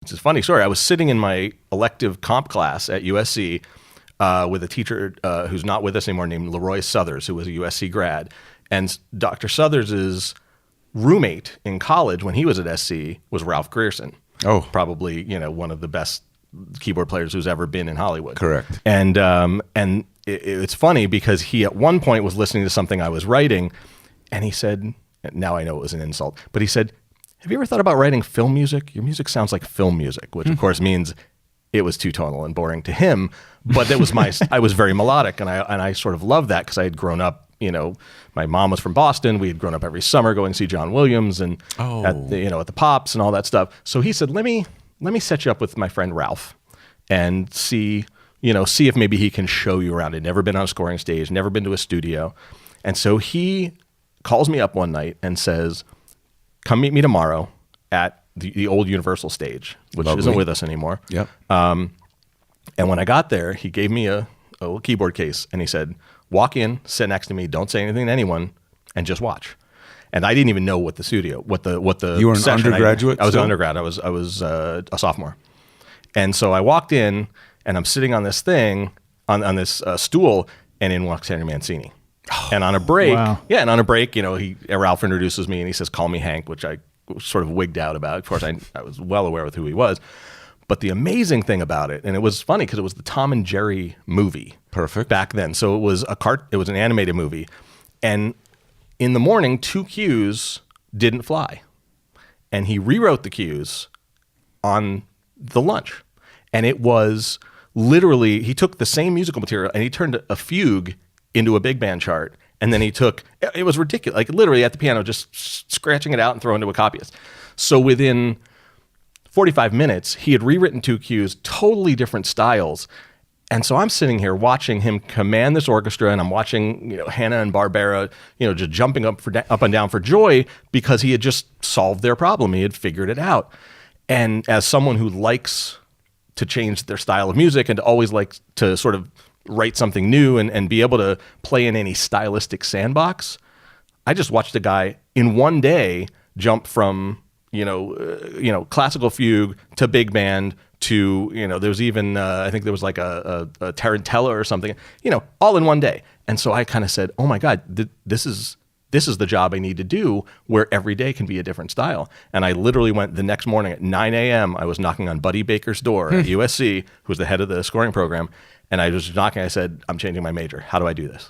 It's a funny story. I was sitting in my elective comp class at USC with a teacher who's not with us anymore named Leroy Southers, who was a USC grad. And Dr. Southers' roommate in college when he was at SC was Ralph Grierson. Oh. Probably, one of the best keyboard players who's ever been in Hollywood. Correct. And it's funny because he at one point was listening to something I was writing, and he said, now I know it was an insult, but he said, have you ever thought about writing film music? Your music sounds like film music, which of course means it was two-tonal and boring to him, but that was I was very melodic, and I sort of loved that because I had grown up, my mom was from Boston. We had grown up every summer going to see John Williams and at the Pops and all that stuff. So he said, let me set you up with my friend Ralph and see if maybe he can show you around. He'd never been on a scoring stage, never been to a studio. And so he calls me up one night and says, come meet me tomorrow at the old Universal stage, which isn't with us anymore. Yep. And when I got there, he gave me a little keyboard case, and he said, walk in, sit next to me, don't say anything to anyone, and just watch. And I didn't even know what the You were an undergraduate? I was an undergrad. I was a sophomore. And so I walked in, and I'm sitting on this thing, on this stool, and in walks Henry Mancini. And on a break, Ralph introduces me and he says, call me Hank, which I was sort of wigged out about. Of course, I was well aware of who he was. But the amazing thing about it, and it was funny because it was the Tom and Jerry movie. Perfect. Back then. So it was an animated movie. And in the morning, 2 cues didn't fly. And he rewrote the cues on the lunch. And it was literally, he took the same musical material and he turned a fugue into a big band chart, and then it was ridiculous, like literally at the piano, just scratching it out and throwing to a copyist. So within 45 minutes, he had rewritten 2 cues, totally different styles. And so I'm sitting here watching him command this orchestra, and I'm watching, Hannah and Barbera, just jumping up and down for joy because he had just solved their problem. He had figured it out. And as someone who likes to change their style of music and to always like to sort of write something new and be able to play in any stylistic sandbox, I just watched a guy in one day jump from classical fugue to big band to there was even I think there was like a tarantella or something, all in one day. And so I kind of said, oh my God, this is the job I need to do, where every day can be a different style. And I literally went the next morning at 9 a.m. I was knocking on Buddy Baker's door at USC, who was the head of the scoring program. And I was knocking. I said, I'm changing my major. How do I do this?